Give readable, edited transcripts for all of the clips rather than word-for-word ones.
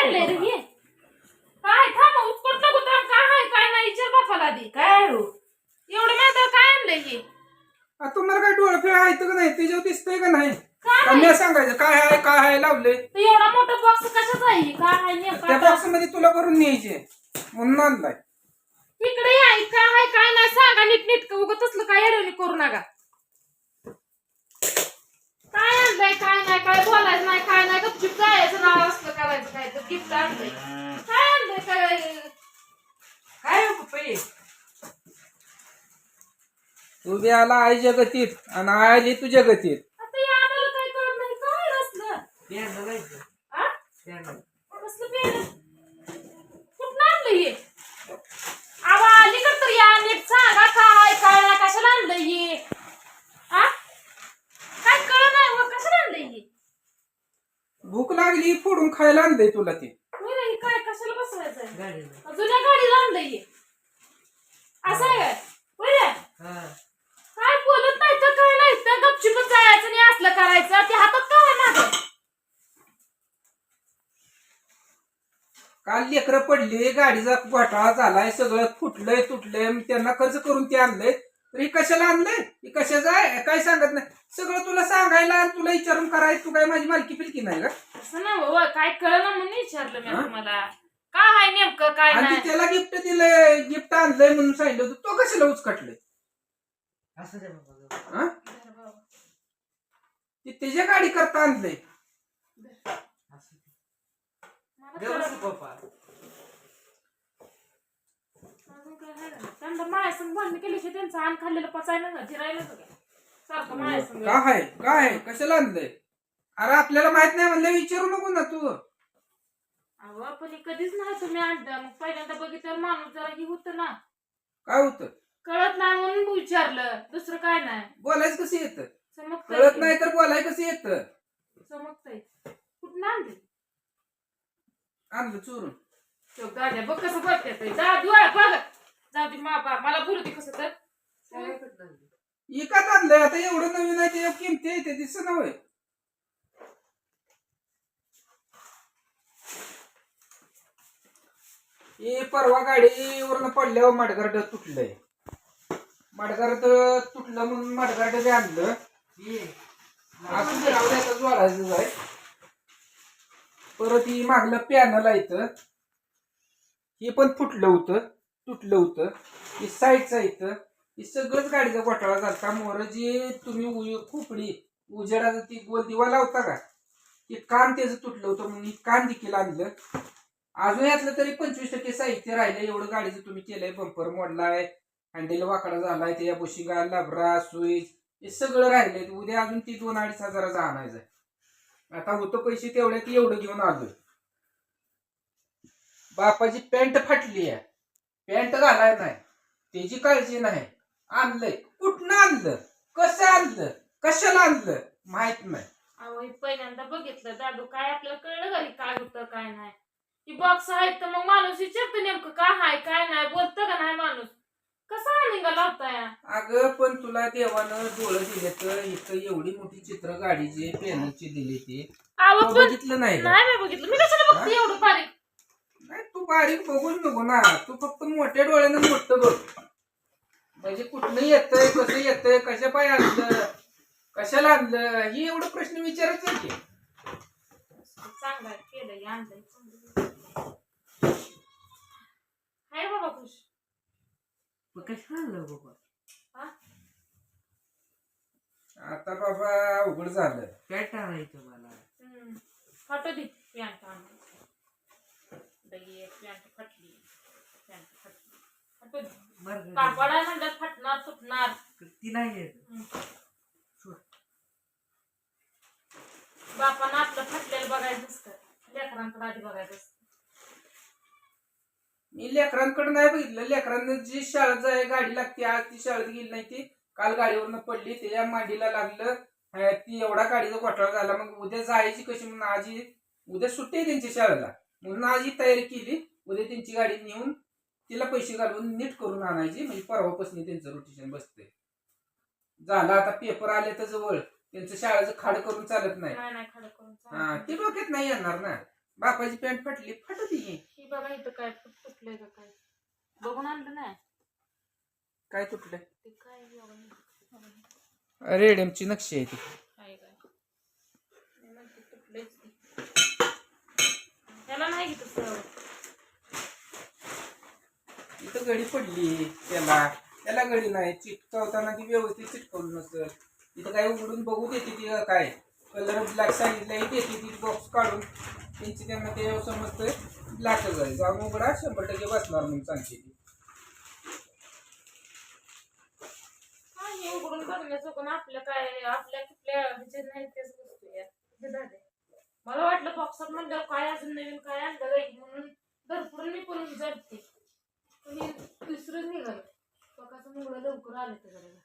आणलंय रे हे? काय थांब उत्कट नको थांब. काय आहे काय नाही विचार बापाला आधी. काय हो एवढं माहिती काय आणलंय हे? तुम्हाला काय डोळं फिळ आहे का नाही त्याच्यावर दिसतंय का नाही? काय का मी सांगायचं काय आहे लावले तर एवढा मोठा बॉक्स कशाचा आहे? काय आहे त्या नेमका? बॉक्स मध्ये तुला भरून न्यायचे म्हणून आणलाय. इकडे या काय आहे काय नाही सांगा नीट नीट उगत असलं काय अडवणी करू नका. काय आणलंय काय नाही काय बोलायचं नाही काय नाही गपचूप जायचं नाव असलं करायचं काय तर गिफ्ट आणलंय. काय आणलंय काय काय हो पप्पा तू बी आला आई जगतीत आणि आई आली तुझ्या गतीत. आता हे आम्हाला काय कळत नाही काय असलं प्यानं जायचं आ प्यानं कसलं पेन कुठं आणलं हे? आवा अलीकडं तर या नीट सांगा काय काय नाही कशाला आणलं हे? आ काय कळलं नाही व कशाला आणलं हे? भूक लागली फोडून खायला आणलंय तुला ते. होय रे, हे काय कशाला बसवायचंय? गाडीला जुन्या गाडीला आणलंय हे. असं आहे काय? होय रे? हा काय बोलत नाही तर काय नाही तर गपचूपच जायचं आणि असलं करायचं ते हातात काय माझं? काल लेकरं पडली गाडीचा घोटाळा झालाय सगळं फुटलंय तुटलंय त्यांना खर्च करून ते आणलंय. तर हे कशाला आणलंय हे कशाचं आहे काय सांगत नाही. सगळं तुला सांगायला तुला विचारून करायचं. तू काय माझी मालकी पिलकी नाही का? असं ना बाबा काय कळलं ना म्हणून विचारलं मी तुम्हाला. काय आहे नेमकं काय आणि नाही? त्याला गिफ्ट दिलंय गिफ्ट आणलंय म्हणून सांगितलं होतं तो कशाला उचकटलंय? असं दे बाबा हा ते त्याच्या गाडी करता आणलंय. असं मला व्यवस्थित कळलं. पप्पा अजून काय आहे का? त्यांना मायासंग भांडण केल्याशिवाय त्यांचं आण खाल्लेलं पचायला ना जिरायला का सारखं मायासंग. काय कशाला आणलंय? अरे आपल्याला माहित नाही म्हणलं विचारू नको ना तू. अहो पण हे कधीच नाही तुम्ही आणलं. मग पहिल्यांदा बघितल्यावर माणूस जरा हे होतं ना. काय होतं? कळत नाही म्हणून विचारलं दुसरं काय नाही. बोलायचं कसं येतं? चमकतंय कळत की. नाही तर बोलाय कसं येतं? चमकतंय कुठं आणले? आणलं चोरून. तो गाड्या बघ कसं बघते जा दुआ बघ जाऊ दे मला बोलू दे कसं तर. एकात आणलंय आता एवढं नवीन आहे ते किमती आहे ते दिसत ना होय. हे परवा गाडीवरनं पडल्यावर मडगार्ड तुटलंय. मडगार्ड तुटलं म्हणून मडगार्ड बी आणलं. असं ते राहू दे, आता जोडायचं आहे. परत ही मागलं पॅनल आहे इथं. हे पण फुटलं होतं तुटलं होतं. हे साईडचं इथं हे सगळंच गाडीचा घोटाळा झाला. मोर जे तुम्ही खोपडी उजेडाचं ती गोल दिवा लावता का ते कान त्याचं तुटलं होतं म्हणून कान देखील आणलं. अजून यातलं तरी 25% साहित्य राहिलं. एवढं गाडीचं तुम्ही केलंय. बंपर मोडलाय हँडल वाकडा झालाय त्या बुशिंगा लाबरा स्विच हे सगळं राहिलंय. उद्या अजून ती 2-2.5 हजाराचा आणायचं. आता होतं पैसे तेवढ्यात एवढं घेऊन आलोय. बापाची पॅन्ट फाटली आहे पॅन्ट घालाय नाही त्याची काळजी नाही. आणलंय कुठनं आणलं कसं आणलं कशाला आणलं माहित नाही. अहो हे पहिल्यांदा बघितलं दादू काय आपल्याला कळलं घरी काय होतं काय नाही. ती बॉक्स आहेत तर मग माणूस विचारतं नेमकं काय आहे काय नाही बोलतं का नाही माणूस कसा निघा लावताय. अगं पण तुला देवानं डोळं दिले तर इथं एवढी मोठी चित्र गाडीची पॅनलची दिली ती अहो बघितलं नाही का? नाही मी बघितलं मी कशाला बघते एवढं बारीक. नाही तू बारीक बघूच नको ना. तू फक्त मोठ्या डोळ्यानं मोठं बघ. म्हणजे कुठलं येतंय कसं येतंय कशा पाय आणलं कशाला आणलं ही एवढं प्रश्न विचारायचं की. चांगलं केलंय आणलंय हाय बाबा खुश. कसं आणलं बाबा हा आता बाबा अवघड झालं. पॅट आणायचं मला फाटू दे पॅन्ट आणलं. पॅन्ट फाटली फाटू दे. बरं कापड आहे म्हणलं फाटणार तुटणार. ती नाही येत बापानं आपलं फाटलेलं बघायचं असतं लेकरांकडे आधी बघायचं असतं. मी लेकरांकडे नाही बघितलं. लेकरांना जी शाळेत जाय गाडी लागते आज ती शाळेत गेली नाही. ती काल गाडीवरनं पडली त्याच्या मांडीला लागलं. ती एवढा गाडीचा घोटाळा झाला. मग उद्या जायची कशी म्हणून आजी उद्या सुट्टी आहे त्यांच्या शाळेला म्हणून आजी तयारी केली. उद्या त्यांची गाडी नेऊन तिला पैसे घालून नीट करून आणायची. म्हणजे परवापासून त्यांचं रोटेशन बसतंय. झालं आता पेपर आले तर जवळ त्यांचं शाळेचं खाड करून चालत नाही. नाही खडं करून हा ते डोक्यात नाही येणार ना. बापाची पॅन्ट फाटली फाटू दे. ही बघा इथं काय तुटलंय का काय बघून आणलं नाही काय तुटलं? ते काय बघा. रेडियमची नक्षी आहे ती. काय काय मी म्हणते तुटलंयच ते. त्याला नाही घेत सर इथं गडी पडली त्याला गडी नाही. चिटकवताना ती व्यवस्थित चिटकवली नसतं. इथं काय उघडून बघू देते ती काय कलर ब्लॅक सांगितलं देते ती बॉक्स काढून त्यांची त्यांना ते समजतंय ब्लॅकच आहे. जाऊन उघडा 100% बसणार म्हणून सांगते ती. काय हे उघडून बघण्याचं पण आपल्या काय आपल्या कुठल्या ह्याचे नाही तेच गोष्टी यार हे झाले. मला वाटलं बॉक्सात म्हणल्यावर काय अजून नवीन काय आणलं जाईल म्हणून भरपूर मी पण जडते पण हे दुसरंच निघालं. पकाचं मुलं लवकर आले तर जरा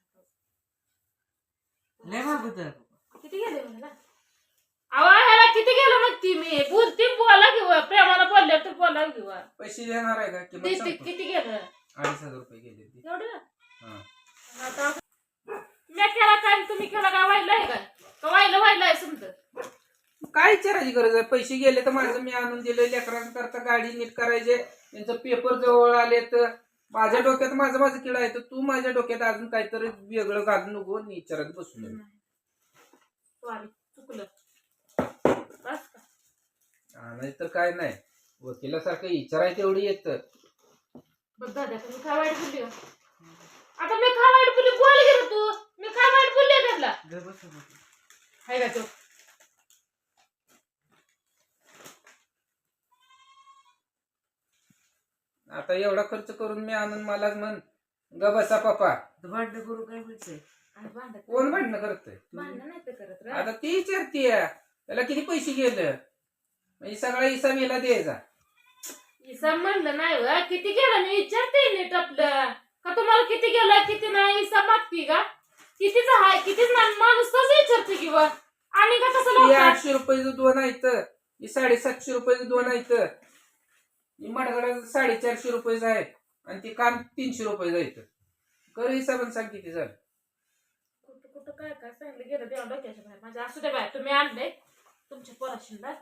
लय मागत आहे. किती गेले मला आवा ह्याला किती गेलो नक्की मी बोलती बोला किंवा प्रेमाला बोलल्या तर बोला किंवा पैसे देणार आहे का? किंमत सांगतो. किती गेलं 2,500 रुपये गेले ती. एवढं हा. आता मी केला काय तुम्ही केला काय व्हायला आहे काय का व्हायला आहे समजा काय विचारायची गरज आहे? पैसे गेले तर माझं मी आणून दिलं. लेकरांकरता गाडी नीट करायचे. त्यांचं पेपर जवळ आले तर माझ्या डोक्यात माझं किडा आहे तर तू माझ्या डोक्यात अजून काहीतरी वेगळं घालून नको विचारात बसू नये. सॉरी चुकलं बस का नाही तर काय नाही. वकिलासारखं विचारायचं एवढी येतं. बघ दादा तुम्ही काय वाईट बोलली हो? आता मी काय वाईट बोलली बोल गेलो तू मी काय वाईट बोलली त्याला गप बस बस. हाय का तो आता एवढा खर्च करून मी आणून मला म्हण ग बसा पप्पा. तर भांडण करू काय मिळतंय? आणि भांडत कोण भांडणं करतंय? भांडण नाही तर करत रे. आता ती विचारतीय त्याला किती पैसे गेलं म्हणजे सगळा हिसाब हिला द्यायचा. हिसाब म्हणलं नाही व किती गेलं मी विचारते नीट आपलं का तुम्हाला किती गेलं किती नाही हिसाब मागती का कितीच आहे कितीच नाही माणूस तसं विचारते किंवा आणि का कसं ही लावतात? 800 रुपयाचं दोन आहेत. ही 750 रुपयाचं दोन आहेत. ही मडगडाचं 450 रुपयाचं आहे आणि ते काम 300 रुपयाचं आहे. कर हिसाबाने सांग किती झालं. कुठं कुठं काय काय सांगितलं गेलं देवा डोक्याच्या बाहेर माझ्या असू द्या बाय तुम्ही आणले तुमच्या पोराशीला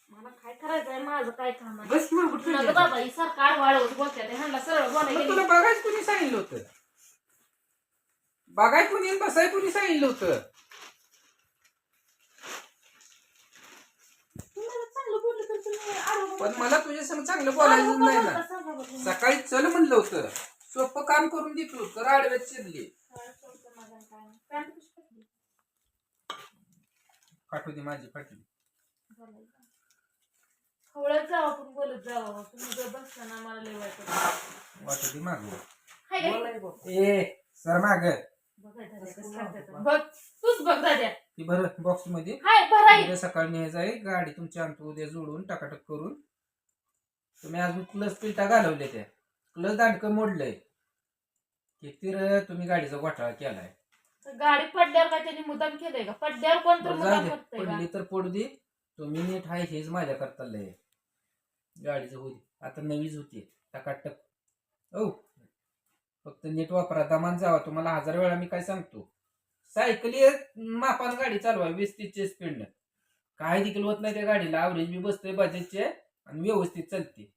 मला काय करायचं आहे माझं काय काम आहे बस मग कुठं नगं गेलं? बाबा ही सरकार वाढवत बोलतात ह्यांना सरळ मग बोलायला तुला बघायच कुणी सांगितलं होतं? बघाय कुणी बसाय कुणी सांगितलं होतं? तुम्हाला चांगलं बोललं तर तुम्ही आडवं पण बोलता. मला तुझ्या संग चांगलं बोलायचं आडवं नाही बोलता ना. सांगा बरं. सकाळी चल म्हणलं होतं. सोपं काम करून देतो तर आडव्यात शिरली. काय सोडतं माझं आणि काय नाही. पॅन्ट कशी फाटली? फाटू दे माझी फाटली. झालंय का? खवळत जावं आपण बोलत जावं तुम्ही जर बसला ना मला लय वाईट वाटतं. वाटू दे माग. हाय काय? बोलाय बघ. ए सर माग बघा दाद्या कसं करतात. बघ तूच बघ दाद्या ती भर बॉक्स मध्ये. हाय भराई उद्या सकाळी न्यायचं आहे. गाडी तुमची आणतो उद्या जोडून टाकाटक करून. तुम्ही अजून क्लच पिलटा घालवले त्या क्लच दांडकं मोडलंय. किती रे तुम्ही गाडीचा घोटाळा केलाय. गाडी पडल्यावर काय त्यांनी मुद्दाम केलंय का पडल्यावर कोण तर बरं जाऊ मुद्दाम दे. करतंय का पडली तर पडू दे. तुम्ही नीट आहे हेच माझ्या करता लय. गाडीचं होती आता नवीच होती टाकाटक. हो फक्त नीट वापरा दमान जावा. तुम्हाला 1000 वेळा मी काय सांगतो. सायकली मापान गाडी चालवा 20-30 स्पीड काय देखील होत नाही त्या गाडीला. ॲव्हरेज बी बसतंय बजाजचे आणि व्यवस्थित चालते.